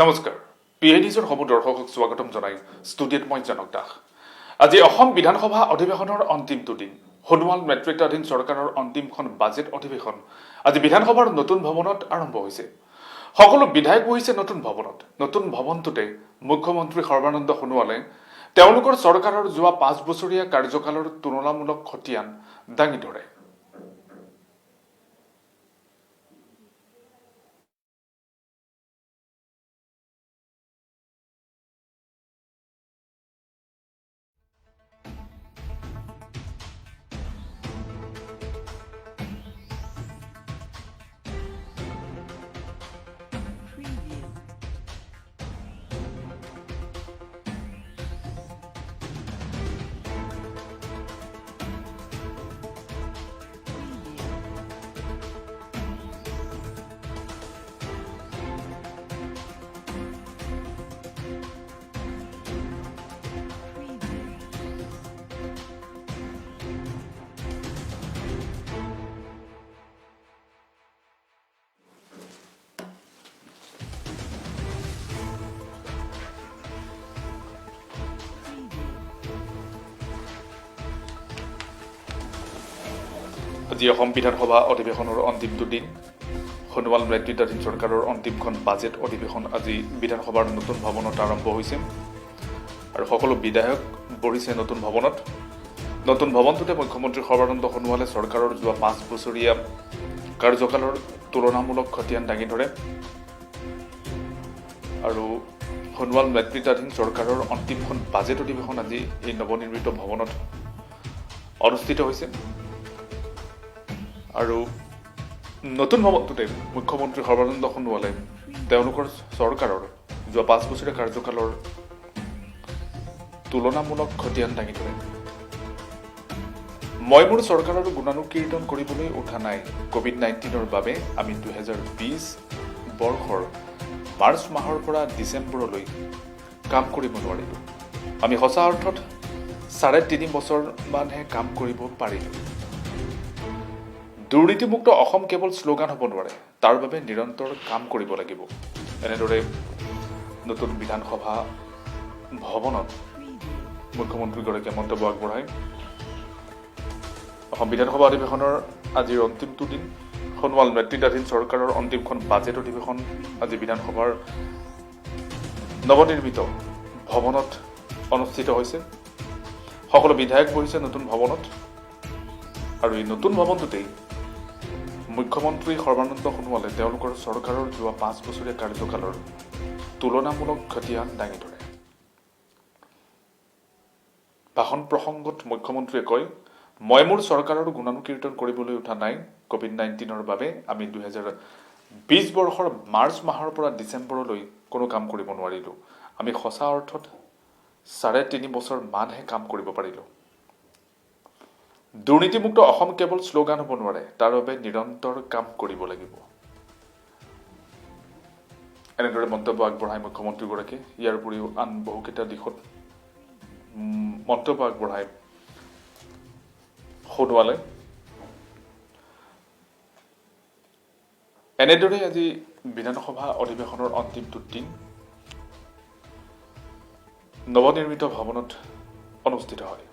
নমস্কাৰ পিএডিছৰ সমূহ দৰ্শকক স্বাগতম জনাই ষ্টুডিঅ'ত মই জনক দাস। আজি অসম বিধানসভা অধিৱেশনৰ অন্তিমটো দিন। সোণোৱাল নেতৃত্বাধীন চৰকাৰৰ অন্তিমখন বাজেট অধিৱেশন আজি বিধানসভাৰ নতুন ভৱনত আৰম্ভ হৈছে। সকলো বিধায়ক বহিছে নতুন ভৱনত। নতুন ভৱনটোতে মুখ্যমন্ত্ৰী সৰ্বানন্দ সোণোৱালে তেওঁলোকৰ চৰকাৰৰ যোৱা ৫ বছৰীয়া কাৰ্যকালৰ তুলনামূলক খতিয়ান দাঙি ধৰে। আজি অসম বিধানসভা অধিৱেশনৰ অন্তিমটো দিন। সোণোৱাল নেতৃত্বাধীন চৰকাৰৰ অন্তিমখন বাজেট অধিৱেশন আজি বিধানসভাৰ নতুন ভৱনত আৰম্ভ হৈছে আৰু সকলো বিধায়ক বহিছে নতুন ভৱনত। নতুন ভৱনটোতে মুখ্যমন্ত্ৰী সৰ্বানন্দ সোণোৱালে চৰকাৰৰ যোৱা ৫ বছৰীয়া কাৰ্যকালৰ তুলনামূলক খতিয়ান দাঙি ধৰে আৰু সোণোৱাল নেতৃত্বাধীন চৰকাৰৰ অন্তিমখন বাজেট অধিৱেশন আজি এই নৱনিৰ্মিত ভৱনত অনুষ্ঠিত হৈছে আৰু নতুন ভৱনটোতে মুখ্যমন্ত্ৰী সৰ্বানন্দ সোণোৱালে তেওঁলোকৰ চৰকাৰৰ যোৱা ৫ বছৰীয়া কাৰ্যকালৰ তুলনামূলক খতিয়ান দাঙি ধৰে। মই মোৰ চৰকাৰৰ গুণানুকীৰ্তন কৰিবলৈ উঠা নাই। কোভিড-19ৰ বাবে আমি 2020 বৰ্ষৰ মাৰ্চ মাহৰ পৰা ডিচেম্বৰলৈ কাম কৰিব নোৱাৰিলোঁ। আমি সঁচা অৰ্থত ৩.৫ বছৰমানহে কাম কৰিব পাৰিলোঁ। দুৰ্নীতিমুক্ত অসম কেৱল শ্লোগান হ'ব নোৱাৰে, তাৰ বাবে নিৰন্তৰ কাম কৰিব লাগিব। এনেদৰে নতুন বিধানসভা ভৱনত মুখ্যমন্ত্ৰীগৰাকীয়ে মন্তব্য আগবঢ়ায়। অসম বিধানসভা অধিৱেশনৰ আজিৰ অন্তিমটো দিন। সোণোৱাল নেতৃত্বাধীন চৰকাৰৰ অন্তিমখন বাজেট অধিৱেশন আজি বিধানসভাৰ নৱনিৰ্মিত ভৱনত অনুষ্ঠিত হৈছে। সকলো বিধায়ক বহিছে নতুন ভৱনত আৰু এই নতুন ভৱনটোতেই মুখ্যমন্ত্ৰী সৰ্বানন্দ সোণোৱালে তেওঁলোকৰ চৰকাৰৰ যোৱা ৫ বছৰীয়া কাৰ্যকালৰ তুলনামূলক খতিয়ান দাঙি ধৰে। ভাষণ প্ৰসংগত মুখ্যমন্ত্ৰীয়ে কয়, মই মোৰ চৰকাৰৰ গুণানুকীৰ্তন কৰিবলৈ উঠা নাই। কোভিড-19ৰ বাবে আমি 2020 বৰ্ষৰ মাৰ্চ মাহৰ পৰা ডিচেম্বৰলৈ কোনো কাম কৰিব নোৱাৰিলোঁ। আমি সঁচা অৰ্থত ৩.৫ বছৰমানহে কাম কৰিব পাৰিলোঁ। দুৰ্নীতিমুক্ত অসম কেৱল শ্লোগান হ'ব নোৱাৰে, তাৰ বাবে নিৰন্তৰ কাম কৰিব লাগিব। এনেদৰে মন্তব্য আগবঢ়ায় মুখ্যমন্ত্ৰীগৰাকীয়ে। ইয়াৰ উপৰিও আন বহুকেইটা দিশত মন্তব্য আগবঢ়ায় সোণোৱালে। এনেদৰে আজি বিধানসভা অধিৱেশনৰ অন্তিমটো দিন নৱনিৰ্মিত ভৱনত অনুষ্ঠিত হয়।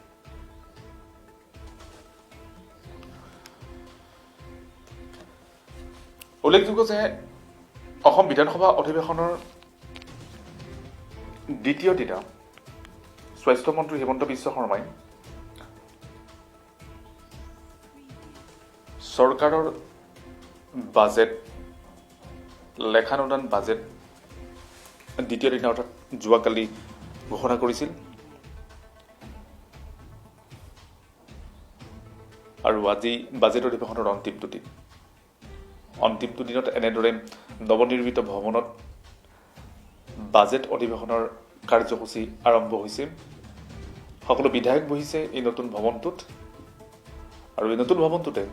উল্লেখযোগ্য যে অসম বিধানসভা অধিৱেশনৰ দ্বিতীয় দিনা স্বাস্থ্যমন্ত্ৰী হিমন্ত বিশ্ব শৰ্মাই চৰকাৰৰ বাজেট লেখানুদান বাজেট দ্বিতীয় দিনা অৰ্থাৎ যোৱাকালি ঘোষণা কৰিছিল আৰু আজি বাজেট অধিৱেশনৰ অন্তিমটো দিনত এনেদৰে নৱনিৰ্মিত ভৱনত বাজেট অধিৱেশনৰ কাৰ্যসূচী আৰম্ভ হৈছে। সকলো বিধায়ক বহিছে এই নতুন ভৱনটোত আৰু এই নতুন ভৱনটোতে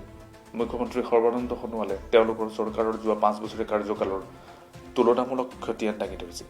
মুখ্যমন্ত্ৰী সৰ্বানন্দ সোণোৱালে তেওঁলোকৰ চৰকাৰৰ যোৱা ৫ বছৰীয়া কাৰ্যকালৰ তুলনামূলক খতিয়ান দাঙি ধৰিছে।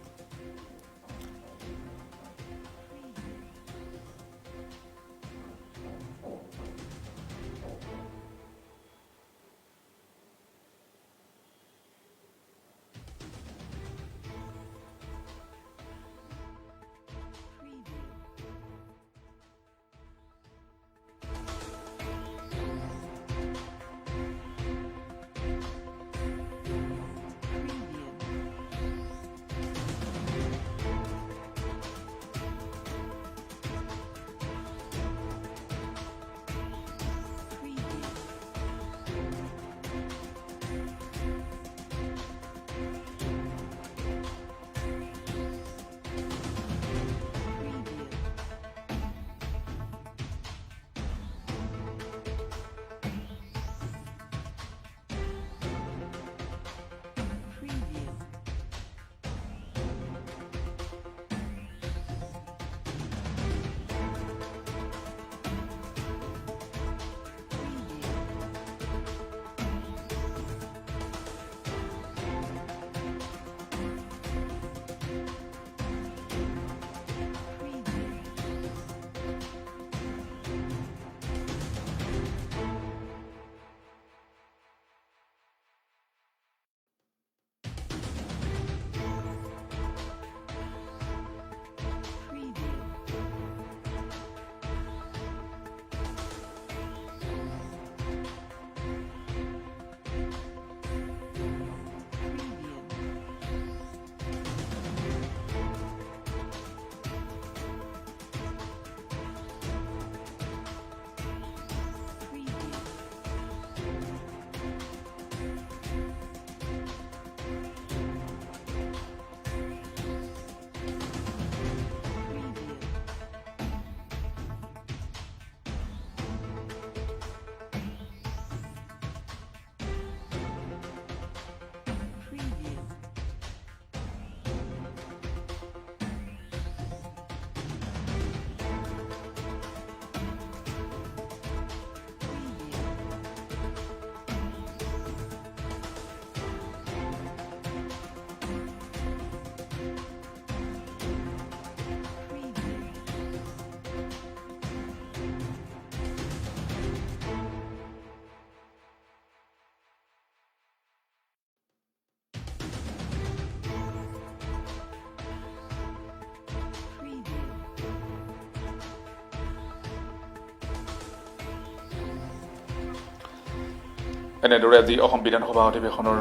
এনেদৰে আজি অসম বিধানসভা অধিৱেশনৰ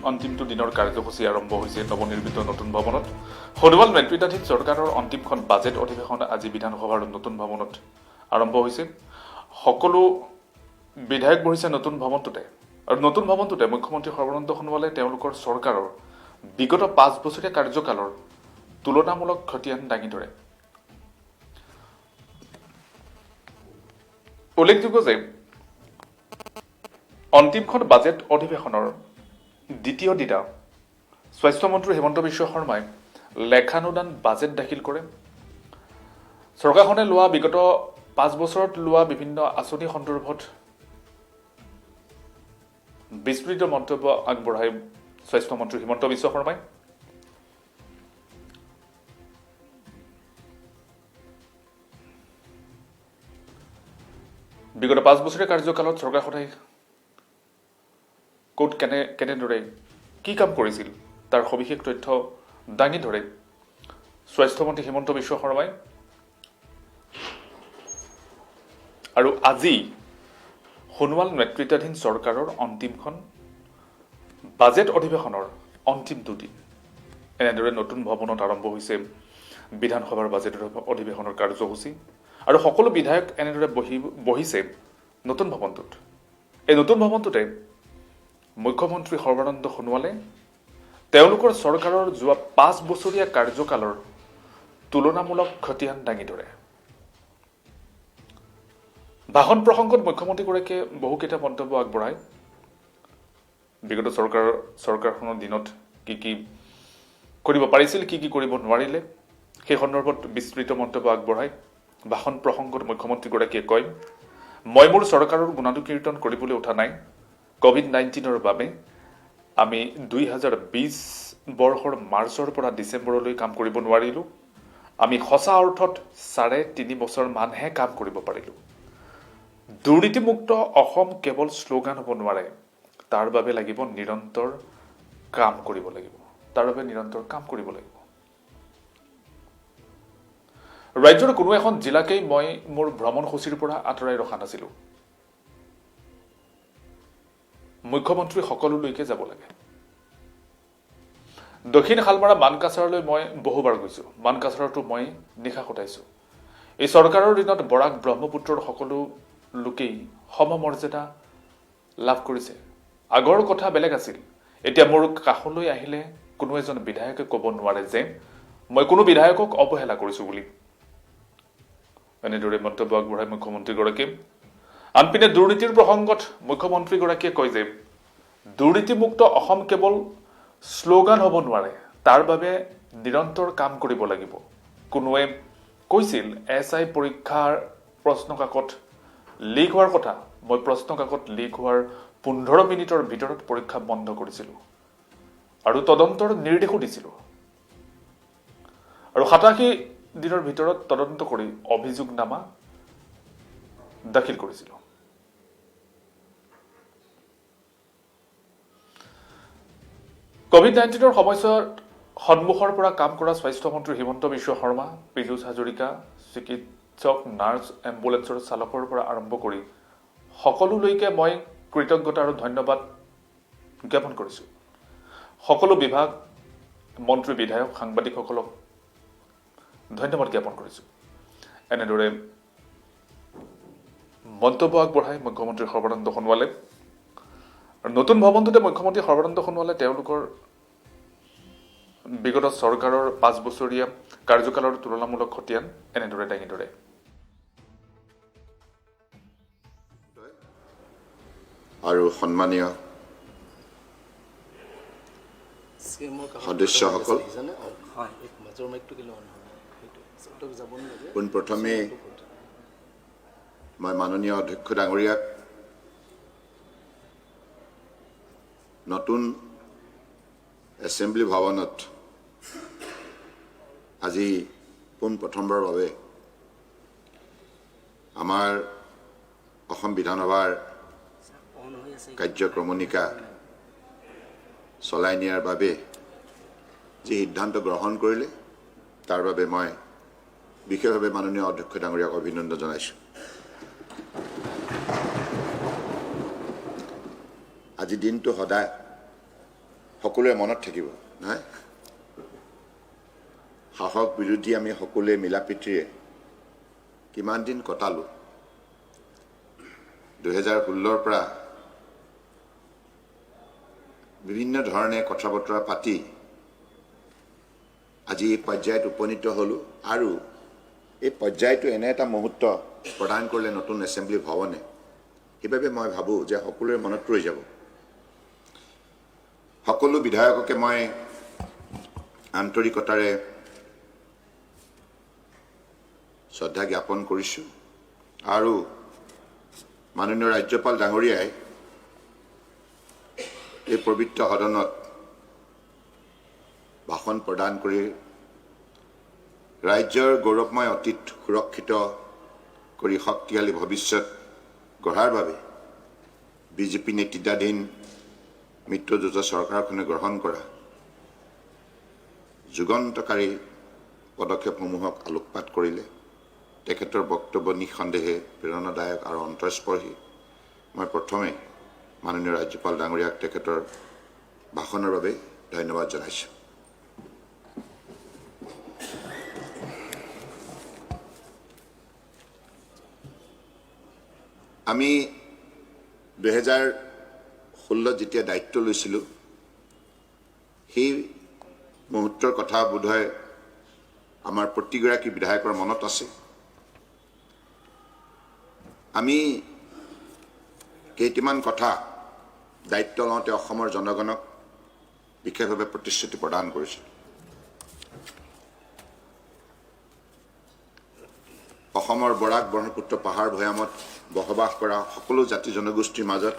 অন্তিমটো দিনৰ কাৰ্যসূচী আৰম্ভ হৈছে নৱনিৰ্মিত নতুন ভৱনত। সোণোৱাল নেতৃত্বাধীন চৰকাৰৰ অন্তিমখন বাজেট অধিৱেশন আজি বিধানসভাৰ নতুন ভৱনত আৰম্ভ হৈছে। সকলো বিধায়ক বহিছে নতুন ভৱনটোতে আৰু নতুন ভৱনটোতে মুখ্যমন্ত্ৰী সৰ্বানন্দ সোণোৱালে তেওঁলোকৰ চৰকাৰৰ বিগত 5 বছৰীয়া কাৰ্যকালৰ তুলনামূলক খতিয়ান দাঙি ধৰে। উল্লেখযোগ্য যে অন্তিমখন বাজেট অধিৱেশনৰ দ্বিতীয় দিনা স্বাস্থ্যমন্ত্ৰী হিমন্ত বিশ্ব শৰ্মাই লেখানুদান বাজেট দাখিল কৰে। চৰকাৰখনে লোৱা বিগত 5 বছৰত লোৱা বিভিন্ন আঁচনি সন্দৰ্ভত বিস্তৃত মন্তব্য আগবঢ়াই স্বাস্থ্যমন্ত্ৰী হিমন্ত বিশ্ব শৰ্মাই। বিগত 5 বছৰীয়া কাৰ্যকালত চৰকাৰখনে ক'ত কেনেদৰে কি কাম কৰিছিল তাৰ সবিশেষ তথ্য দাঙি ধৰে স্বাস্থ্যমন্ত্ৰী হিমন্ত বিশ্ব শৰ্মাই। আৰু আজি সোণোৱাল নেতৃত্বাধীন চৰকাৰৰ অন্তিমখন বাজেট অধিৱেশনৰ অন্তিমটো দিন। এনেদৰে নতুন ভৱনত আৰম্ভ হৈছে বিধানসভাৰ বাজেট অধিৱেশনৰ কাৰ্যসূচী আৰু সকলো বিধায়ক এনেদৰে বহিছে নতুন ভৱনটোত। এই নতুন ভৱনটোতে মুখ্যমন্ত্ৰী সৰ্বানন্দ সোণোৱালে তেওঁলোকৰ চৰকাৰৰ যোৱা 5 বছৰীয়া কাৰ্যকালৰ তুলনামূলক খতিয়ান দাঙি ধৰে। ভাষণ প্ৰসংগত মুখ্যমন্ত্ৰীগৰাকীয়ে বহুকেইটা মন্তব্য আগবঢ়ায়। বিগত চৰকাৰখনৰ দিনত কি কি কৰিব পাৰিছিল, কি কি কৰিব নোৱাৰিলে সেই সন্দৰ্ভত বিস্তৃত মন্তব্য আগবঢ়ায়। ভাষণ প্ৰসংগত মুখ্যমন্ত্ৰীগৰাকীয়ে কয়, মই মোৰ চৰকাৰৰ গুণানুকীৰ্তন কৰিবলৈ উঠা নাই। COVID-19ৰ বাবে আমি 2020 বৰ্ষৰ মাৰ্চৰ পৰা ডিচেম্বৰলৈ কাম কৰিব নোৱাৰিলোঁ। আমি সঁচা অৰ্থত 3.5 বছৰমানহে কাম কৰিব পাৰিলোঁ। দুৰ্নীতিমুক্ত অসম কেৱল শ্লোগান হ'ব নোৱাৰে, তাৰ বাবে লাগিব নিৰন্তৰ কাম কৰিব লাগিব। ৰাজ্যৰ কোনো এখন জিলাকেই মই মোৰ ভ্ৰমণসূচীৰ পৰা আঁতৰাই ৰখা নাছিলোঁ। মুখ্যমন্ত্ৰী সকলোলৈকে যাব লাগে। দক্ষিণ শালমাৰা মানকাছাৰলৈ মই বহুবাৰ গৈছোঁ। মানকাছাৰতো মই নিশা কটাইছোঁ। এই চৰকাৰৰ দিনত বৰাক ব্ৰহ্মপুত্ৰৰ সকলো লোকেই সমমৰ্যাদা লাভ কৰিছে। আগৰ কথা বেলেগ আছিল। এতিয়া মোৰ কাষলৈ আহিলে কোনো এজন বিধায়কে ক'ব নোৱাৰে যে মই কোনো বিধায়কক অৱহেলা কৰিছোঁ বুলি। এনেদৰে মন্তব্য আগবঢ়ায় মুখ্যমন্ত্ৰীগৰাকীয়ে। আনপিনে দুৰ্নীতিৰ প্ৰসংগত মুখ্যমন্ত্ৰীগৰাকীয়ে কয় যে দুৰ্নীতিমুক্ত অসম কেৱল শ্লোগান হ'ব নোৱাৰে, তাৰ বাবে নিৰন্তৰ কাম কৰিব লাগিব। কোনোৱে কৈছিল SI পৰীক্ষাৰ প্ৰশ্নকাকত লিক হোৱাৰ কথা। মই প্ৰশ্নকাকত লিক হোৱাৰ 15 মিনিটৰ ভিতৰত পৰীক্ষা বন্ধ কৰিছিলোঁ আৰু তদন্তৰ নিৰ্দেশো দিছিলোঁ আৰু 87 দিনৰ ভিতৰত তদন্ত কৰি অভিযোগনামা দাখিল কৰিছিলোঁ। COVID-19ৰ সময়ছোৱাত সন্মুখৰ পৰা কাম কৰা স্বাস্থ্যমন্ত্ৰী হিমন্ত বিশ্ব শৰ্মা, পীযুষ হাজৰিকা, চিকিৎসক, নাৰ্ছ, এম্বুলেন্সৰ চালকৰ পৰা আৰম্ভ কৰি সকলোলৈকে মই কৃতজ্ঞতা আৰু ধন্যবাদ জ্ঞাপন কৰিছোঁ। সকলো বিভাগ, মন্ত্ৰী, বিধায়ক, সাংবাদিকসকলক ধন্যবাদ জ্ঞাপন কৰিছোঁ। এনেদৰে মন্তব্য আগবঢ়ায় মুখ্যমন্ত্ৰী সৰ্বানন্দ সোণোৱালে। নতুন ভৱনটোতে মুখ্যমন্ত্ৰী সৰ্বানন্দ সোণোৱালে তেওঁলোকৰ বিগত চৰকাৰৰ 5 বছৰীয়া কাৰ্যকালৰ তুলনামূলক খতিয়ান এনেদৰে দাঙি ধৰে। আৰু সন্মানীয় সদস্যসকল, পোনপ্ৰথমে মই মাননীয় অধ্যক্ষ ডাঙৰীয়াক নতুন এছেম্বলি ভৱনত আজি পোনপ্ৰথমবাৰৰ বাবে আমাৰ অসম বিধানসভাৰ কাৰ্যক্ৰমণিকা চলাই নিয়াৰ বাবে যি সিদ্ধান্ত গ্ৰহণ কৰিলে তাৰ বাবে মই বিশেষভাৱে মাননীয় অধ্যক্ষ ডাঙৰীয়াক অভিনন্দন জনাইছোঁ। আজি দিনটো সদায় সকলোৰে মনত থাকিব নহয় সাহস বিৰোধী আমি সকলোৱে মিলাপ্ৰীতিৰে কিমান দিন কটালো 2016 পৰা বিভিন্ন ধৰণে কথা বতৰা পাতি আজি এই পৰ্যায়ত উপনীত হলো আৰু এই পৰ্যায়টো এনে এটা মুহূৰ্ত প্ৰদান কৰিলে নতুন এছেম্বলি ভৱনে সেইবাবে মই ভাবো যে সকলোৰে মনত ৰৈ যাব সকলো বিধায়ককে মই আন্তৰিকতাৰে শ্ৰদ্ধা জ্ঞাপন কৰিছো আৰু মাননীয় ৰাজ্যপাল ডাঙৰীয়াই এই পবিত্ৰ সদনত ভাষণ প্ৰদান কৰি ৰাজ্যৰ গৌৰৱময় অতীত সুৰক্ষিত কৰি শক্তিশালী ভৱিষ্যত গঢ়াৰ বাবে বিজেপি নেতৃত্বাধীন মিত্ৰজোঁট চৰকাৰখনে গ্ৰহণ কৰা যুগান্তকাৰী পদক্ষেপসমূহক আলোকপাত কৰিলে তেখেতৰ বক্তব্য নিঃসন্দেহে প্ৰেৰণাদায়ক আৰু অন্তৰস্পৰ্শী মই প্ৰথমে মাননীয় ৰাজ্যপাল ডাঙৰীয়াক তেখেতৰ ভাষণৰ বাবে ধন্যবাদ জনাইছো আমি 2016 যেতিয়া দায়িত্ব লৈছিলোঁ সেই মুহূৰ্তৰ কথা বোধহয় আমাৰ প্ৰতিগৰাকী বিধায়কৰ মনত আছে আমি কেইটামান কথা দায়িত্ব লওঁতে অসমৰ জনগণক বিশেষভাৱে প্ৰতিশ্ৰুতি প্ৰদান কৰিছিল অসমৰ বৰাক ব্ৰহ্মপুত্ৰ পাহাৰ ভৈয়ামত বসবাস কৰা সকলো জাতি জনগোষ্ঠীৰ মাজত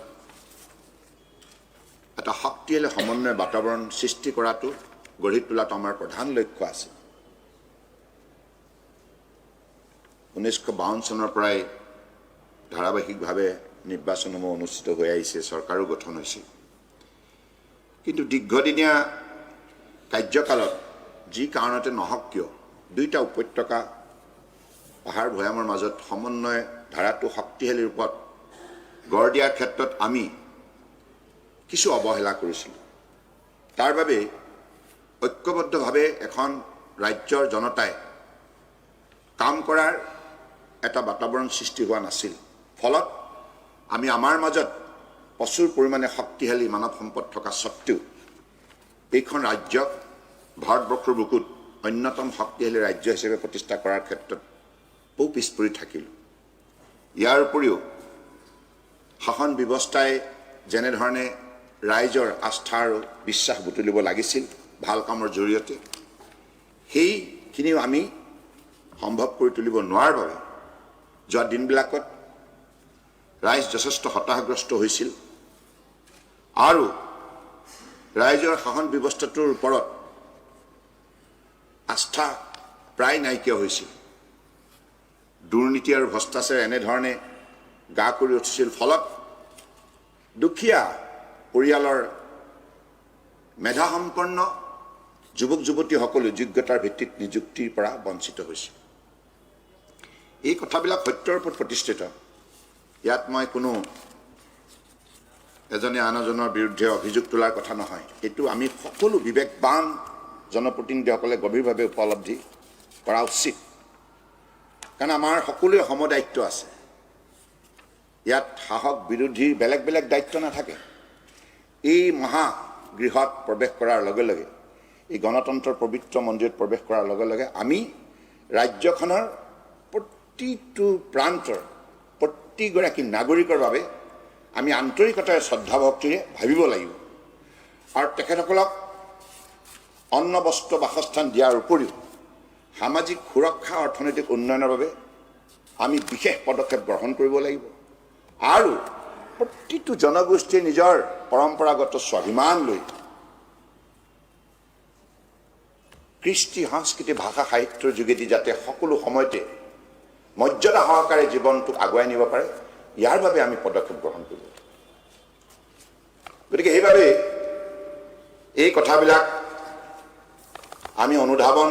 এটা শক্তিশালী সমন্বয় বাতাবৰণ সৃষ্টি কৰাটো গঢ়ি তোলাটো আমাৰ প্ৰধান লক্ষ্য আছে 1952 চনৰ পৰাই ধাৰাবাহিকভাৱে নিৰ্বাচনসমূহ অনুষ্ঠিত হৈ আহিছে চৰকাৰো গঠন হৈছে কিন্তু দীৰ্ঘদিনীয়া কাৰ্যকালত যি কাৰণতে নহওক কিয় দুইটা উপত্যকা পাহাৰ ভৈয়ামৰ মাজত সমন্বয় ধাৰাটো শক্তিশালী ৰূপত গঢ় দিয়াৰ ক্ষেত্ৰত আমি কিছু অৱহেলা কৰিছিলোঁ তাৰ বাবে ঐক্যবদ্ধভাৱে এখন ৰাজ্যৰ জনতাই কাম কৰাৰ এটা বাতাবৰণ সৃষ্টি হোৱা নাছিল ফলত আমি আমাৰ মাজত প্ৰচুৰ পৰিমাণে শক্তিশালী মানৱ সম্পদ থকা স্বত্তেও এইখন ৰাজ্যক ভাৰতবৰ্ষৰ বুকুত অন্যতম শক্তিশালী ৰাজ্য হিচাপে প্ৰতিষ্ঠা কৰাৰ ক্ষেত্ৰত বহু পিছ পৰি থাকিল ইয়াৰ উপৰিও শাসন ব্যৱস্থাই যেনেধৰণে ৰাইজৰ আস্থা আৰু বিশ্বাস বুটলিব লাগিছিল ভাল কামৰ জৰিয়তে সেইখিনিও আমি সম্ভৱ কৰি তুলিব নোৱাৰাৰ বাবে যোৱা দিনবিলাকত ৰাইজ যথেষ্ট হতাশাগ্ৰস্ত হৈছিল আৰু ৰাইজৰ শাসন ব্যৱস্থাটোৰ ওপৰত আস্থা প্ৰায় নাইকিয়া হৈছিল দুৰ্নীতি আৰু ভ্ৰষ্টাচাৰ এনেধৰণে গা কৰি উঠিছিল ফলত দুখীয়া পৰিয়ালৰ মেধাসম্পন্ন যুৱক যুৱতীসকলো যোগ্যতাৰ ভিত্তিত নিযুক্তিৰ পৰা বঞ্চিত হৈছিল এই কথাবিলাক সত্যৰ ওপৰত প্ৰতিষ্ঠিত ইয়াত মই কোনো এজনে আন এজনৰ বিৰুদ্ধে অভিযোগ তোলাৰ কথা নহয় এইটো আমি সকলো বিবেকবান জনপ্ৰতিনিধিসকলে গভীৰভাৱে উপলব্ধি কৰা উচিত কাৰণ আমাৰ সকলোৰে সমদায়িত্ব আছে ইয়াত সাহস বিৰোধীৰ বেলেগ বেলেগ দায়িত্ব নাথাকে এই মহাগৃহত প্ৰৱেশ কৰাৰ লগে লগে এই গণতন্ত্ৰৰ পবিত্ৰ মন্দিৰত প্ৰৱেশ কৰাৰ লগে লগে আমি ৰাজ্যখনৰ প্ৰতিটো প্ৰান্তৰ প্ৰতিগৰাকী নাগৰিকৰ বাবে আমি আন্তৰিকতাৰে শ্ৰদ্ধা ভক্তিৰে ভাবিব লাগিব আৰু তেখেতসকলক অন্ন বস্ত্ৰ বাসস্থান দিয়াৰ উপৰিও সামাজিক সুৰক্ষা অৰ্থনৈতিক উন্নয়নৰ বাবে আমি বিশেষ পদক্ষেপ গ্ৰহণ কৰিব লাগিব আৰু প্ৰতিটো জনগোষ্ঠীয়ে নিজৰ পৰম্পৰাগত স্বাভিমান লৈ কৃষ্টি সংস্কৃতি ভাষা সাহিত্যৰ যোগেদি যাতে সকলো সময়তে মৰ্যাদা সহকাৰে জীৱনটোক আগুৱাই নিব পাৰে ইয়াৰ বাবে আমি পদক্ষেপ গ্ৰহণ কৰিব গতিকে সেইবাবে এই কথাবিলাক আমি অনুধাৱন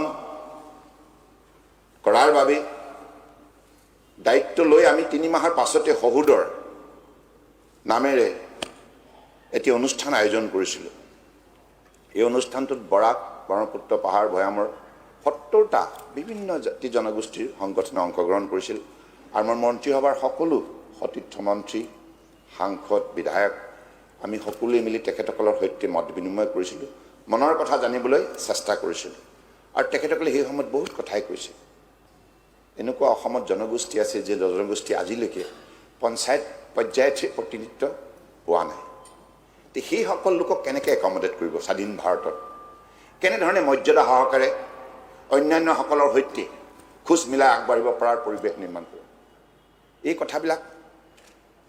কৰাৰ বাবে দায়িত্ব লৈ আমি 3 মাহৰ পাছতে শহুদৰ নামেৰে এটি অনুষ্ঠান আয়োজন কৰিছিলোঁ। এই অনুষ্ঠানটোত বৰাক, ব্ৰহ্মপুত্ৰ পাহাৰ, ভৈয়ামৰ ৭০টা বিভিন্ন জাতি জনগোষ্ঠীৰ সংগঠনে অংশগ্ৰহণ কৰিছিল। আৰু মোৰ মন্ত্ৰীসভাৰ সকলো সতীৰ্থ মন্ত্ৰী, সাংসদ, বিধায়ক আমি সকলোৱে মিলি তেখেতসকলৰ সৈতে মত বিনিময় কৰিছিলোঁ, মনৰ কথা জানিবলৈ চেষ্টা কৰিছিলোঁ। আৰু তেখেতসকলে সেই সময়ত বহুত কথাই কৈছে। এনেকুৱা অসমত জনগোষ্ঠী আছে যে জনগোষ্ঠী আজিলৈকে পঞ্চায়ত পৰ্যায়ত প্ৰতিনিধিত্ব পোৱা নাই। সেই সকল লোকক কেনেকৈ একমডেট কৰিব স্বাধীন ভাৰতত, কেনেধৰণে মৰ্যাদা সহকাৰে অন্যান্যসকলৰ সৈতে খোজ মিলাই আগবাঢ়িব পৰাৰ পৰিৱেশ নিৰ্মাণ কৰিব, এই কথাবিলাক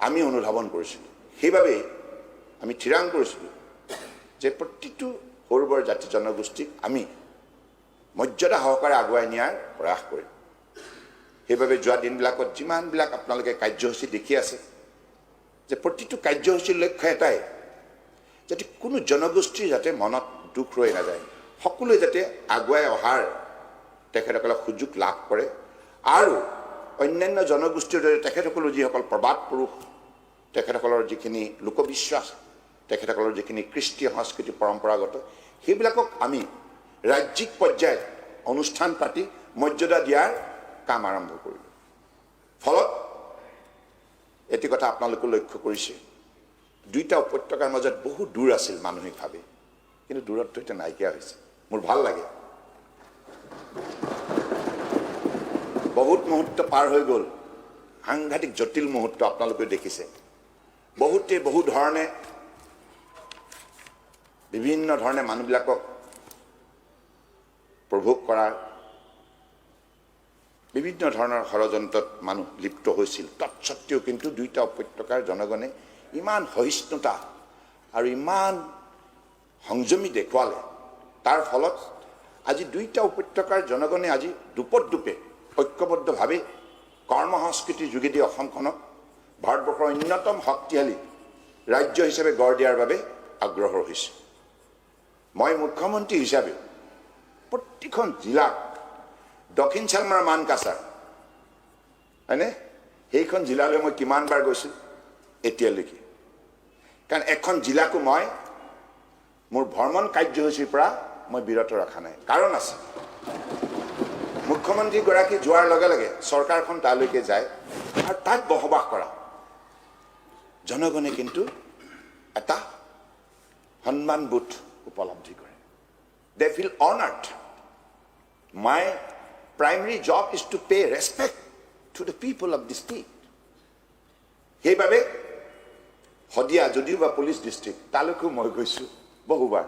আমি অনুধাৱন কৰিছিলোঁ। সেইবাবেই আমি থিৰাং কৰিছিলোঁ যে প্ৰতিটো সৰু বৰ জাতি জনগোষ্ঠীক আমি মৰ্যাদা সহকাৰে আগুৱাই নিয়াৰ প্ৰয়াস কৰিম। সেইবাবে যোৱা দিনবিলাকত যিমানবিলাক আপোনালোকে কাৰ্যসূচী দেখি আছে, যে প্ৰতিটো কাৰ্যসূচীৰ লক্ষ্য এটাই, যাতে কোনো জনগোষ্ঠীৰ যাতে মনত দুখ ৰৈ নাযায়, সকলোৱে যাতে আগুৱাই অহাৰ তেখেতসকলে সুযোগ লাভ কৰে। আৰু অন্যান্য জনগোষ্ঠীৰ দৰে তেখেতসকলৰ যিসকল প্ৰবাদ পুৰুষ, তেখেতসকলৰ যিখিনি লোকবিশ্বাস, তেখেতসকলৰ যিখিনি কৃষ্টি সংস্কৃতি পৰম্পৰাগত, সেইবিলাকক আমি ৰাজ্যিক পৰ্যায়ত অনুষ্ঠান পাতি মৰ্যাদা দিয়াৰ কাম আৰম্ভ কৰিলোঁ। ফলত এটি কথা আপোনালোকে লক্ষ্য কৰিছে, দুইটা উপত্যকাৰ মাজত বহু দূৰ আছিল মানসিকভাৱে, কিন্তু দূৰত্ব এতিয়া নাইকিয়া হৈছে। মোৰ ভাল লাগে। বহুত মুহূৰ্ত পাৰ হৈ গ'ল, সাংঘাতিক জটিল মুহূৰ্ত আপোনালোকে দেখিছে। বহুতে বহু ধৰণে বিভিন্ন ধৰণে মানুহবিলাকক প্ৰভোগ কৰাৰ বিভিন্ন ধৰণৰ ষড়যন্ত্ৰত মানুহ লিপ্ত হৈছিল। তৎসত্ত্বেও কিন্তু দুইটা উপত্যকাৰ জনগণে ইমান সহিষ্ণুতা আৰু ইমান সংযমী দেখুৱালে। তাৰ ফলত আজি দুইটা উপত্যকাৰ জনগণে আজি দুপে ঐক্যবদ্ধভাৱে কৰ্ম সংস্কৃতিৰ যোগেদি অসমখনক ভাৰতবৰ্ষৰ অন্যতম শক্তিশালী ৰাজ্য হিচাপে গঢ় দিয়াৰ বাবে আগ্ৰহৰ হৈছে। মই মুখ্যমন্ত্ৰী হিচাপে প্ৰতিখন জিলাত দক্ষিণ চালমাৰা মানকাছাৰ হয়নে, সেইখন জিলালৈ মই কিমানবাৰ গৈছোঁ এতিয়ালৈকে। কাৰণ এখন জিলাকো মই মোৰ ভ্ৰমণ কাৰ্যসূচীৰ পৰা মই বিৰত ৰখা নাই। কাৰণ আছে, মুখ্যমন্ত্ৰীগৰাকী যোৱাৰ লগে লগে চৰকাৰখন তালৈকে যায় আৰু তাত বসবাস কৰা জনগণে কিন্তু এটা সন্মানবোধ উপলব্ধি কৰে। They feel honoured. My primary job is to pay respect to the people of the state. সেইবাবে শদিয়া যদিও বা পুলিচ ডিষ্ট্ৰিক্ট, তালৈকেও মই গৈছোঁ বহুবাৰ।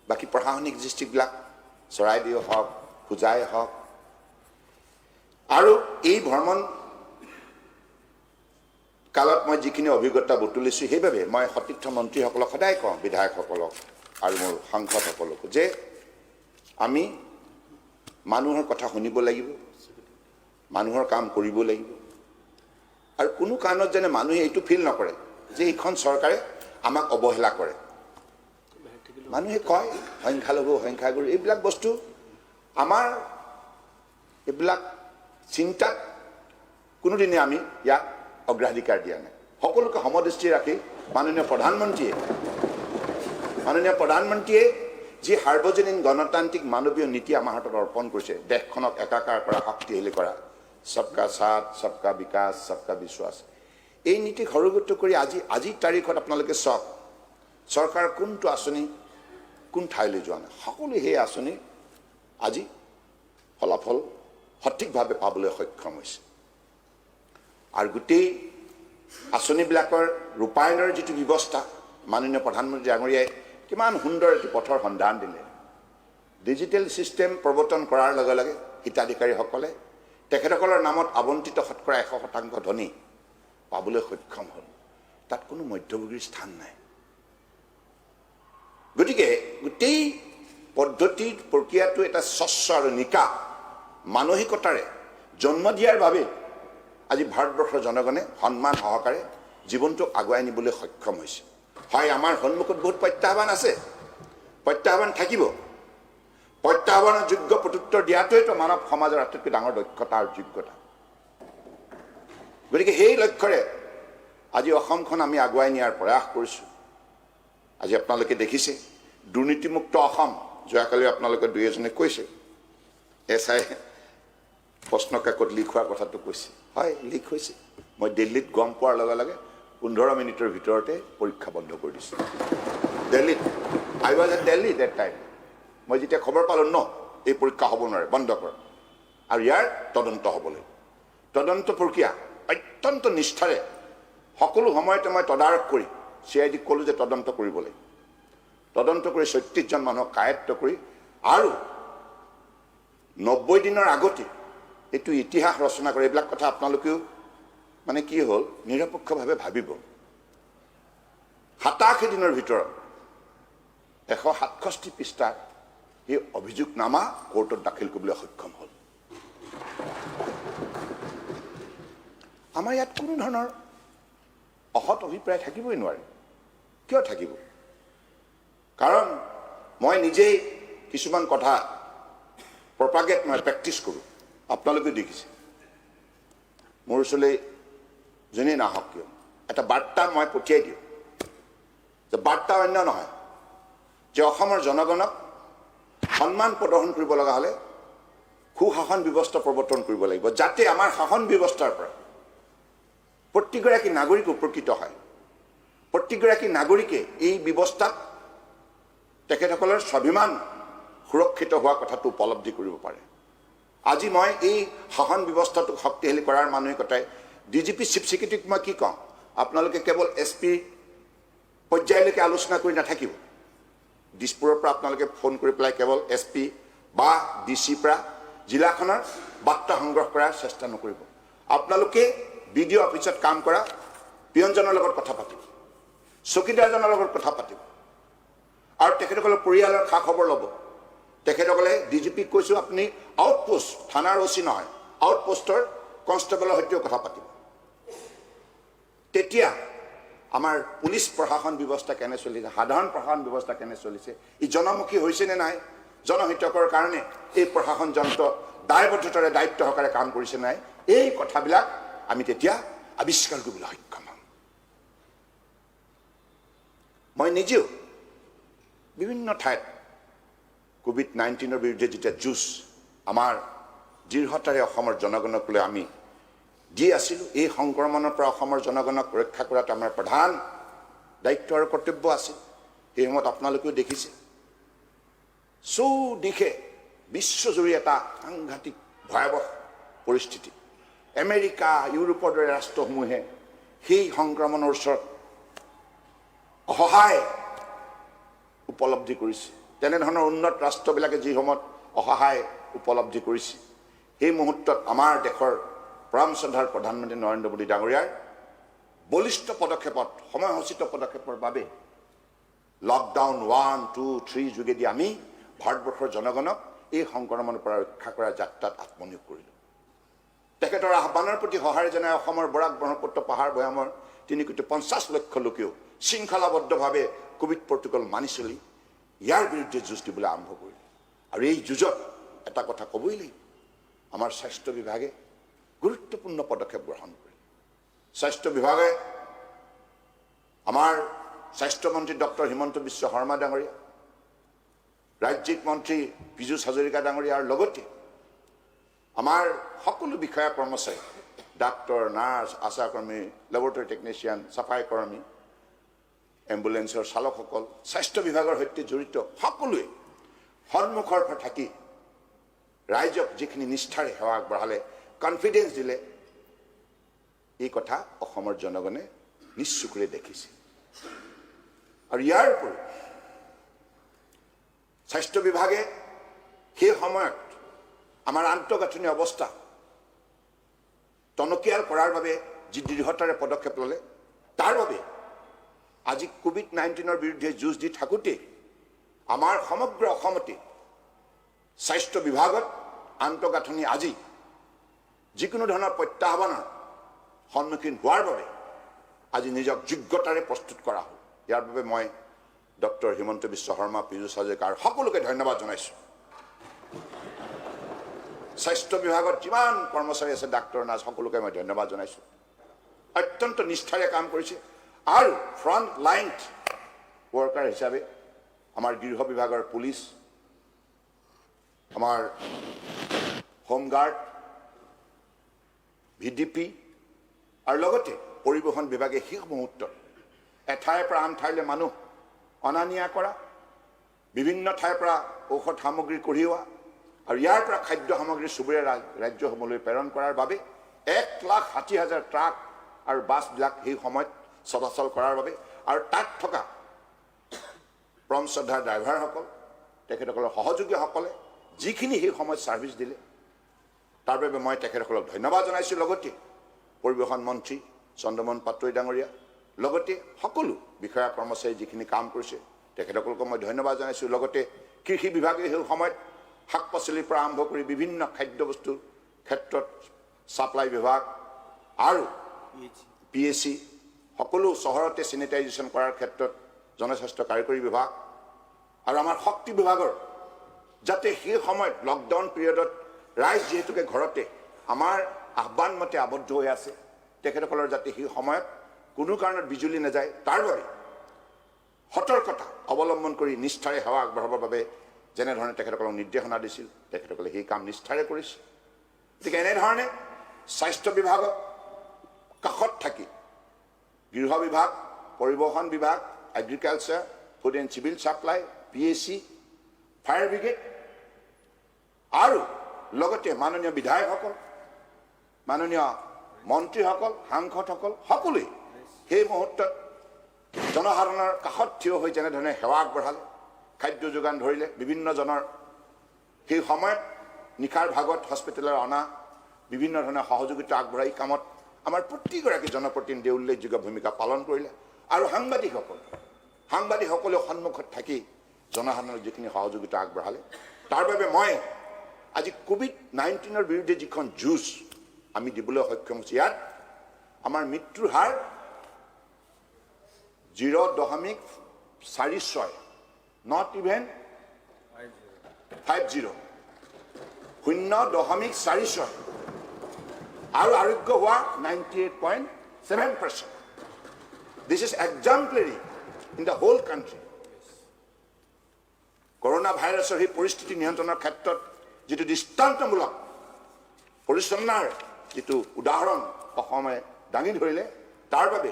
বাকী প্ৰশাসনিক ডিষ্ট্ৰিক্টবিলাক চৰাইদেউ হওক, হোজাই হওক। আৰু এই ভ্ৰমণ কালত মই যিখিনি অভিজ্ঞতা বুটলিছোঁ, সেইবাবে মই সতীৰ্থ মন্ত্ৰীসকলক সদায় কওঁ, বিধায়কসকলক আৰু মোৰ সাংসদসকলকো, যে আমি মানুহৰ কথা শুনিব লাগিব, মানুহৰ কাম কৰিব লাগিব। আৰু কোনো কাৰণত যেনে মানুহে এইটো ফিল নকৰে যে এইখন চৰকাৰে আমাক অৱহেলা কৰে। মানুহে কয় সংখ্যালঘু, সংখ্যাগুৰু, এইবিলাক বস্তু আমাৰ এইবিলাক চিন্তাত কোনোদিনে আমি ইয়াক অগ্ৰাধিকাৰ দিয়া নাই। সকলোকে সমদৃষ্টি ৰাখি মাননীয় প্ৰধানমন্ত্ৰীয়ে যি সাৰ্বজনীন গণতান্ত্ৰিক মানৱীয় নীতি আমাৰ হাতত অৰ্পণ কৰিছে, দেশখনক একাকাৰ কৰা, শক্তিশালী কৰা, সবকা সাথ, সবকা বিকাশ, সবকা বিশ্বাস, এই নীতিক সৰুগুৰুত্ব কৰি আজিৰ তাৰিখত আপোনালোকে চাওক, চৰকাৰ কোনটো আঁচনি কোন ঠাইলৈ যোৱা নাই। সকলোৱে সেই আঁচনি আজি ফলাফল সঠিকভাৱে পাবলৈ সক্ষম হৈছে। আৰু গোটেই আঁচনিবিলাকৰ ৰূপায়ণৰ যিটো ব্যৱস্থা, মাননীয় প্ৰধানমন্ত্ৰী ডাঙৰীয়াই কিমান সুন্দৰ এটি পথৰ সন্ধান দিলে। ডিজিটেল ছিষ্টেম প্ৰৱৰ্তন কৰাৰ লগে লগে হিতাধিকাৰীসকলে তেখেতসকলৰ নামত আবণ্টিত শতকৰা 100% ধনী পাবলৈ সক্ষম হ'ল। তাত কোনো মধ্যভোগীৰ স্থান নাই। গতিকে গোটেই পদ্ধতিৰ প্ৰক্ৰিয়াটো এটা স্বচ্ছ আৰু নিকা মানসিকতাৰে জন্ম দিয়াৰ বাবে আজি ভাৰতবৰ্ষৰ জনগণে সন্মান সহকাৰে জীৱনটোক আগুৱাই নিবলৈ সক্ষম হৈছে। হয়, আমাৰ সন্মুখত বহুত প্ৰত্যাহ্বান আছে, প্ৰত্যাহ্বান থাকিব। প্ৰত্যাহ্বানৰ যোগ্য প্ৰত্যুত্তৰ দিয়াটোৱেতো মানৱ সমাজৰ আটাইতকৈ ডাঙৰ দক্ষতা আৰু যোগ্যতা। গতিকে সেই লক্ষ্যৰে আজি অসমখন আমি আগুৱাই নিয়াৰ প্ৰয়াস কৰিছোঁ। আজি আপোনালোকে দেখিছে দুৰ্নীতিমুক্ত অসম যোৱাকালি আপোনালোকে দুই এজনে কৈছে এছআই প্ৰশ্ন কাকত লিক হোৱাৰ কথাটো কৈছে হয় লিক হৈছে মই দিল্লীত গম পোৱাৰ লগে লগে 15 মিনিটৰ ভিতৰতে পৰীক্ষা বন্ধ কৰি দিছোঁ দিল্লীত I was at Delhi that time মই যেতিয়া খবৰ পালোঁ ন এই পৰীক্ষা হ'ব নোৱাৰে বন্ধ কৰ আৰু ইয়াৰ তদন্ত হ'বলৈ তদন্ত প্ৰক্ৰিয়া অত্যন্ত নিষ্ঠাৰে সকলো সময়তে মই তদাৰক কৰি CID ক'লোঁ যে তদন্ত কৰিবলৈ তদন্ত কৰি 36 জন মানুহক কায়ত্ব কৰি আৰু 90 দিনৰ আগতে এইটো ইতিহাস ৰচনা কৰে এইবিলাক কথা আপোনালোকেও মানে কি হ'ল নিৰপেক্ষভাৱে ভাবিব 87 দিনৰ ভিতৰত 167 পৃষ্ঠাৰ এই অভিযোগনামা কোৰ্টত দাখিল কৰিবলৈ সক্ষম হ'ল আমাৰ ইয়াত কোনো ধৰণৰ অহত অভিপ্ৰায় থাকিবই নোৱাৰে কিয় থাকিব কাৰণ মই নিজেই কিছুমান কথা প্ৰপাগেট মই প্ৰেক্টিছ কৰোঁ আপোনালোকে দেখিছে মোৰ ওচৰলৈ যোনেই নাহক কিয় এটা বাৰ্তা মই পঠিয়াই দিওঁ যে বাৰ্তা অন্য নহয় যে অসমৰ জনগণক সন্মান প্ৰদৰ্শন কৰিব লগা হ'লে সুশাসন ব্যৱস্থা প্ৰৱৰ্তন কৰিব লাগিব যাতে আমাৰ শাসন ব্যৱস্থাৰ পৰা প্ৰত্যেকগৰাকী নাগৰিক উপকৃত হয় প্ৰত্যেকগৰাকী নাগৰিকে এই ব্যৱস্থাত তেখেতসকলৰ স্বাভিমান সুৰক্ষিত হোৱা কথাটো উপলব্ধি কৰিব পাৰে আজি মই এই শাসন ব্যৱস্থাটোক শক্তিশালী কৰাৰ মানসিকতাই DGP চিফ ছেক্ৰেটাৰীক মই কি কওঁ আপোনালোকে কেৱল SP পৰ্যায়লৈকে আলোচনা কৰি নাথাকিব দিছপুৰৰ পৰা আপোনালোকে ফোন কৰি পেলাই কেৱল SP বা DC পৰা জিলাখনৰ বাৰ্তা সংগ্ৰহ কৰাৰ চেষ্টা নকৰিব আপোনালোকে BDO অফিচত কাম কৰা পিয়নজনৰ লগত কথা পাতিব চকীদাৰজনৰ লগত কথা পাতিব আৰু তেখেতসকলৰ পৰিয়ালৰ খা খবৰ ল'ব তেখেতসকলে DGPক কৈছোঁ আপুনি আউটপোষ্ট থানাৰ OC নহয় আউটপোষ্টৰ কনষ্টেবলৰ সৈতেও কথা পাতিব তেতিয়া আমাৰ পুলিচ প্ৰশাসন ব্যৱস্থা কেনে চলিছে সাধাৰণ প্ৰশাসন ব্যৱস্থা কেনে চলিছে ই জনমুখী হৈছে নে নাই জনহিতকৰ কাৰণে এই প্ৰশাসন যন্ত্ৰ দায়বদ্ধতাৰে দায়িত্ব সহকাৰে কাম কৰিছে নাই এই কথাবিলাক আমি তেতিয়া আৱিষ্কাৰ কৰিবলৈ সক্ষম হ'ম মই নিজেও বিভিন্ন ঠাইত COVID-19 বিৰুদ্ধে যেতিয়া যুঁজ আমাৰ দৃঢ়তাৰে অসমৰ জনগণক লৈ আমি দি আছিলোঁ এই সংক্ৰমণৰ পৰা অসমৰ জনগণক ৰক্ষা কৰাটো আমাৰ প্ৰধান দায়িত্ব আৰু কৰ্তব্য আছিল সেই সময়ত আপোনালোকেও দেখিছে চৌদিশে বিশ্বজুৰি এটা সাংঘাতিক ভয়াৱহ পৰিস্থিতি আমেৰিকা ইউৰোপৰ দৰে ৰাষ্ট্ৰসমূহে সেই সংক্ৰমণৰ ওচৰত অসহায় উপলব্ধি কৰিছে তেনেধৰণৰ উন্নত ৰাষ্ট্ৰবিলাকে যি সময়ত অসহায় উপলব্ধি কৰিছে সেই মুহূৰ্তত আমাৰ দেশৰ পৰম শ্ৰদ্ধাৰ প্ৰধানমন্ত্ৰী নৰেন্দ্ৰ মোদী ডাঙৰীয়াৰ বলিষ্ঠ পদক্ষেপত সময়সূচিত পদক্ষেপৰ বাবে লকডাউন 1, 2, 3 যোগেদি আমি ভাৰতবৰ্ষৰ জনগণক এই সংক্ৰমণৰ পৰা ৰক্ষা কৰাৰ যাত্ৰাত আত্মনিয়োগ কৰিলোঁ তেখেতৰ আহ্বানৰ প্ৰতি সঁহাৰি জনাই অসমৰ বৰাক ব্ৰহ্মপুত্ৰ পাহাৰ ভৈয়ামৰ 350 লক্ষ লোকেও শৃংখলাবদ্ধভাৱে কোভিড প্ৰট'কল মানি চলি ইয়াৰ বিৰুদ্ধে যুঁজ দিবলৈ আৰম্ভ কৰিলে আৰু এই যুঁজত এটা কথা ক'বই লাগিব আমাৰ স্বাস্থ্য বিভাগে গুৰুত্বপূৰ্ণ পদক্ষেপ গ্ৰহণ কৰিলে স্বাস্থ্য বিভাগে আমাৰ স্বাস্থ্যমন্ত্ৰী ডক্টৰ হিমন্ত বিশ্ব শৰ্মা ডাঙৰীয়া ৰাজ্যিক মন্ত্ৰী পীযুষ হাজৰিকা ডাঙৰীয়াৰ লগতে আমাৰ সকলো বিষয়া কৰ্মচাৰী ডাক্তৰ নাৰ্ছ আশাকৰ্মী লেবৰেটৰী টেকনিচিয়ান চাফাই কৰ্মী এম্বুলেন্সৰ চালকসকল স্বাস্থ্য বিভাগৰ সৈতে জড়িত সকলোৱে সন্মুখৰ পৰা থাকি ৰাইজক যিখিনি নিষ্ঠাৰে সেৱা আগবঢ়ালে কনফিডেন্স দিলে এই কথা অসমৰ জনগণে নিশ্চকুৰে দেখিছে আৰু ইয়াৰ উপৰি স্বাস্থ্য বিভাগে সেই সময়ত আমাৰ আন্তঃগাঁথনি অৱস্থা টনকিয়াল কৰাৰ বাবে যি দৃঢ়তাৰে পদক্ষেপ ল'লে তাৰ বাবে আজি COVID-19 বিৰুদ্ধে যুঁজ দি থাকোঁতে আমাৰ সমগ্ৰ অসমতে স্বাস্থ্য বিভাগত আন্তঃগাঁথনি আজি যিকোনো ধৰণৰ প্ৰত্যাহ্বানৰ সন্মুখীন হোৱাৰ বাবে আজি নিজক যোগ্যতাৰে প্ৰস্তুত কৰা হ'ল ইয়াৰ বাবে মই ডক্টৰ হিমন্ত বিশ্ব শৰ্মা পীযুষ হাজৰিকাৰ সকলোকে ধন্যবাদ জনাইছোঁ স্বাস্থ্য বিভাগত যিমান কৰ্মচাৰী আছে ডাক্তৰ নাৰ্ছ সকলোকে মই ধন্যবাদ জনাইছোঁ অত্যন্ত নিষ্ঠাৰে কাম কৰিছে আৰু ফ্ৰণ্ট লাইনত ৱৰ্কাৰ হিচাপে আমাৰ গৃহ বিভাগৰ পুলিচ, আমাৰ হোমগাৰ্ড, VDP আৰু লগতে পৰিবহণ বিভাগে শেষ মুহূৰ্তত এঠাইৰ পৰা আন ঠাইলৈ মানুহ অনা নিয়া কৰা, বিভিন্ন ঠাইৰ পৰা ঔষধ সামগ্ৰী কঢ়িওৱা আৰু ইয়াৰ পৰা খাদ্য সামগ্ৰী চুবুৰীয়া ৰাজ্যসমূহলৈ প্ৰেৰণ কৰাৰ বাবে 1,60,000 ট্ৰাক আৰু বাছবিলাক সেই সময়ত চলাচল কৰাৰ বাবে আৰু তাত থকা পৰম শ্ৰদ্ধাৰ ড্ৰাইভাৰসকল, তেখেতসকলৰ সহযোগীসকলে যিখিনি সেই সময়ত ছাৰ্ভিচ দিলে তাৰ বাবে মই তেখেতসকলক ধন্যবাদ জনাইছোঁ। লগতে পৰিবহণ মন্ত্ৰী চন্দ্ৰমোহন পাটোৱাৰী ডাঙৰীয়া, লগতে সকলো বিষয়া কৰ্মচাৰী যিখিনি কাম কৰিছে তেখেতসকলক মই ধন্যবাদ জনাইছোঁ। লগতে কৃষি বিভাগে সেই সময়ত শাক পাচলিৰ পৰা আৰম্ভ কৰি বিভিন্ন খাদ্যবস্তুৰ ক্ষেত্ৰত ছাপ্লাই বিভাগ আৰু PHC সকলো চহৰতে চেনিটাইজেশ্যন কৰাৰ ক্ষেত্ৰত জনস্বাস্থ্য কাৰিকৰী বিভাগ আৰু আমাৰ শক্তি বিভাগৰ যাতে সেই সময়ত লকডাউন পিৰিয়ডত ৰাইজ যিহেতুকে ঘৰতে আমাৰ আহ্বান মতে আবদ্ধ হৈ আছে, তেখেতসকলৰ যাতে সেই সময়ত কোনো কাৰণত বিজুলী নাযায় তাৰ বাবে সতৰ্কতা অৱলম্বন কৰি নিষ্ঠাৰে সেৱা আগবঢ়াবৰ বাবে যেনেধৰণে তেখেতসকলক নিৰ্দেশনা দিছিল তেখেতসকলে সেই কাম নিষ্ঠাৰে কৰিছে। গতিকে এনেধৰণে স্বাস্থ্য বিভাগত কাষত থাকি গৃহ বিভাগ, পৰিবহণ বিভাগ, agriculture, food and civil supply, PHC, fire brigade আৰু লগতে মাননীয় বিধায়কসকল, মাননীয় মন্ত্ৰীসকল, সাংসদসকল সকলোৱে সেই মুহূৰ্তত জনসাধাৰণৰ কাষত থিয় হৈ যেনেধৰণে সেৱা আগবঢ়ালে, খাদ্য যোগান ধৰিলে, বিভিন্নজনৰ সেই সময়ত নিশাৰ ভাগত হস্পিটেলৰ অনা বিভিন্ন ধৰণৰ সহযোগিতা আগবঢ়াই কামত আমাৰ প্ৰতিগৰাকী জনপ্ৰতিনিধিয়ে উল্লেখযোগ্য ভূমিকা পালন কৰিলে। আৰু সাংবাদিকসকলেও সন্মুখত থাকি জনসাধাৰণক যিখিনি সহযোগিতা আগবঢ়ালে তাৰ বাবে মই আজি COVID-19ৰ বিৰুদ্ধে যিখন যুঁজ আমি দিবলৈ সক্ষম হৈছোঁ, ইয়াত আমাৰ মৃত্যুৰ হাৰ 0.46, not even 50, 0.46 আৰু আৰোগ্য হোৱা 98.7%. This is exemplary in the whole country. Corona ভাইৰাছৰ সেই পৰিস্থিতি নিয়ন্ত্ৰণৰ ক্ষেত্ৰত যিটো দৃষ্টান্তমূলক পৰিচালনাৰ যিটো উদাহৰণ অসমে দাঙি ধৰিলে তাৰ বাবে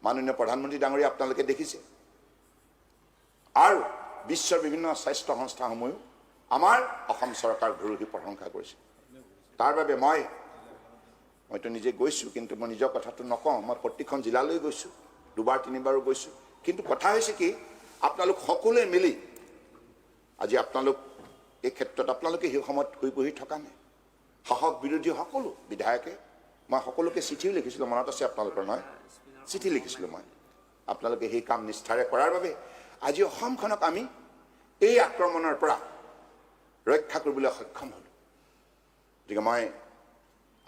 মাননীয় প্ৰধানমন্ত্ৰী ডাঙৰীয়া আপোনালোকে দেখিছে আৰু বিশ্বৰ বিভিন্ন স্বাস্থ্য সংস্থাসমূহেও আমাৰ অসম চৰকাৰ ভূয়সী প্ৰশংসা কৰিছে। তাৰ বাবে মইতো নিজে গৈছোঁ, কিন্তু মই নিজৰ কথাটো নকওঁ। মই প্ৰতিখন জিলালৈ গৈছোঁ, 2-3বাৰো গৈছোঁ। কিন্তু কথা হৈছে কি, আপোনালোক সকলোৱে মিলি আজি আপোনালোক এই ক্ষেত্ৰত আপোনালোকে সেই সময়ত শুই বহি থকা নাই। শাসক বিৰোধী সকলো বিধায়কে, মই সকলোকে চিঠিও লিখিছিলোঁ, মনত আছে আপোনালোকৰ নহয়, চিঠি লিখিছিলোঁ মই। আপোনালোকে সেই কাম নিষ্ঠাৰে কৰাৰ বাবে আজি অসমখনক আমি এই আক্ৰমণৰ পৰা ৰক্ষা কৰিবলৈ সক্ষম হ'লোঁ। গতিকে মই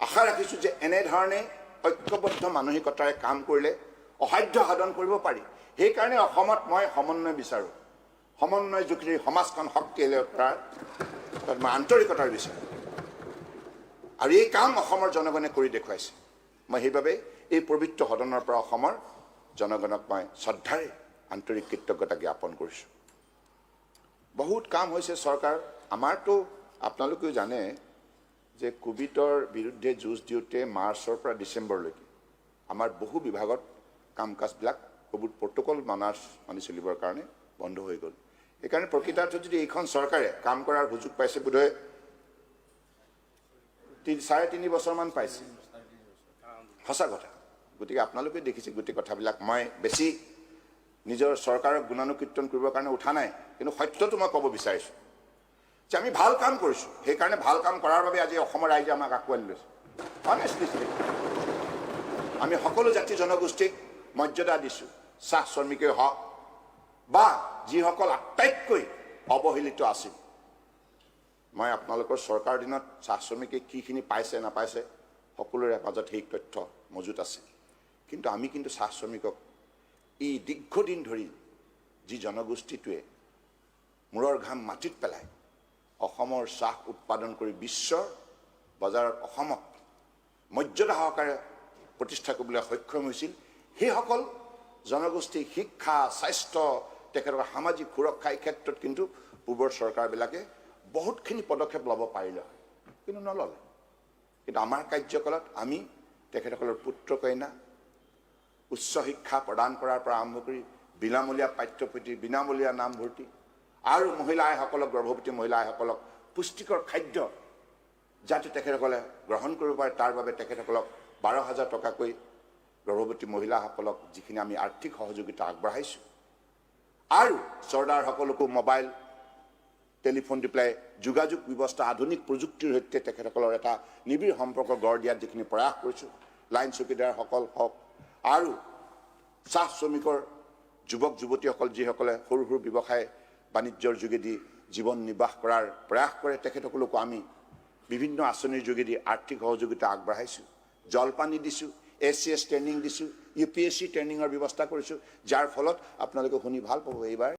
আশা ৰাখিছোঁ যে এনেধৰণে ঐক্যবদ্ধ মানসিকতাৰে কাম কৰিলে অসাধ্য সাধন কৰিব পাৰি। সেইকাৰণে অসমত মই সমন্বয় বিচাৰোঁ, সমন্বয় যুক্তি সমাজখন শক্তিশালী কৰাৰ মই আন্তৰিকতাৰ বিচাৰোঁ। আৰু এই কাম অসমৰ জনগণে কৰি দেখুৱাইছে। মই সেইবাবে এই পবিত্ৰ সদনৰ পৰা অসমৰ জনগণক মই শ্ৰদ্ধাৰে আন্তৰিক কৃতজ্ঞতা জ্ঞাপন কৰিছোঁ। বহুত কাম হৈছে চৰকাৰ আমাৰতো। আপোনালোকেও জানে যে কোভিডৰ বিৰুদ্ধে যুঁজ দিওঁতে মাৰ্চৰ পৰা ডিচেম্বৰলৈকে আমাৰ বহু বিভাগত কাম কাজবিলাক কোভিড প্ৰট'কল মানি চলিবৰ কাৰণে বন্ধ হৈ গ'ল। সেইকাৰণে প্ৰকৃতাৰ্থত যদি এইখন চৰকাৰে কাম কৰাৰ সুযোগ পাইছে, বোধহয় 3.5 বছৰমান পাইছে, সঁচা কথা। গতিকে আপোনালোকে দেখিছে গোটেই কথাবিলাক। মই বেছি নিজৰ চৰকাৰক গুণানুকীৰ্তন কৰিবৰ কাৰণে উঠা নাই, কিন্তু সত্যটো মই ক'ব বিচাৰিছোঁ যে আমি ভাল কাম কৰিছোঁ। সেইকাৰণে ভাল কাম কৰাৰ বাবে আজি অসমৰ ৰাইজে আমাক আঁকোৱালি লৈছে। অনেষ্টলি আমি সকলো জাতি জনগোষ্ঠীক মৰ্যাদা দিছোঁ, চাহ শ্ৰমিকেই হওক বা যিসকল আটাইতকৈ অৱহেলিত আছিল। মই আপোনালোকৰ চৰকাৰ দিনত চাহ শ্ৰমিকে কিখিনি পাইছে নাপাইছে সকলোৰে মাজত সেই তথ্য মজুত আছে। কিন্তু আমি চাহ শ্ৰমিকক এই দীৰ্ঘদিন ধৰি যি জনগোষ্ঠীটোৱে মূৰৰ ঘাম মাটিত পেলাই অসমৰ চাহ উৎপাদন কৰি বিশ্বৰ বজাৰত অসমক মৰ্যাদা সহকাৰে প্ৰতিষ্ঠা কৰিবলৈ সক্ষম হৈছিল, সেইসকল জনগোষ্ঠী শিক্ষা স্বাস্থ্য তেখেতলোকৰ সামাজিক সুৰক্ষা এই ক্ষেত্ৰত কিন্তু পূৰ্বৰ চৰকাৰবিলাকে বহুতখিনি পদক্ষেপ ল'ব পাৰিলে হয়, কিন্তু নল'লে। কিন্তু আমাৰ কাৰ্যকালত আমি তেখেতসকলৰ পুত্ৰ কন্যা উচ্চ শিক্ষা প্ৰদান কৰাৰ পৰা আৰম্ভ কৰি বিনামূলীয়া পাঠ্যপুথি বিনামূলীয়া নামভৰ্তি আৰু মহিলা আইসকলক গৰ্ভৱতী মহিলা আইসকলক পুষ্টিকৰ খাদ্য যাতে তেখেতসকলে গ্ৰহণ কৰিব পাৰে তাৰ বাবে তেখেতসকলক 12,000 টকাকৈ গৰ্ভৱতী মহিলাসকলক যিখিনি আমি আৰ্থিক সহযোগিতা আগবঢ়াইছোঁ আৰু চৰ্দাৰসকলকো মোবাইল টেলিফোন দি পেলাই যোগাযোগ ব্যৱস্থা আধুনিক প্ৰযুক্তিৰ সৈতে তেখেতসকলৰ এটা নিবিড় সম্পৰ্ক গঢ় দিয়াত যিখিনি প্ৰয়াস কৰিছোঁ লাইন চকীদাৰসকল হওক আৰু চাহ শ্ৰমিকৰ যুৱক যুৱতীসকল যিসকলে সৰু সৰু ব্যৱসায় বাণিজ্যৰ যোগেদি জীৱন নিৰ্বাহ কৰাৰ প্ৰয়াস কৰে তেখেতসকলকো আমি বিভিন্ন আঁচনিৰ যোগেদি আৰ্থিক সহযোগিতা আগবঢ়াইছোঁ জলপানী দিছোঁ ACS ট্ৰেইনিং দিছোঁ UPSC ট্ৰেইনিঙৰ ব্যৱস্থা কৰিছোঁ যাৰ ফলত আপোনালোকে শুনি ভাল পাব এইবাৰ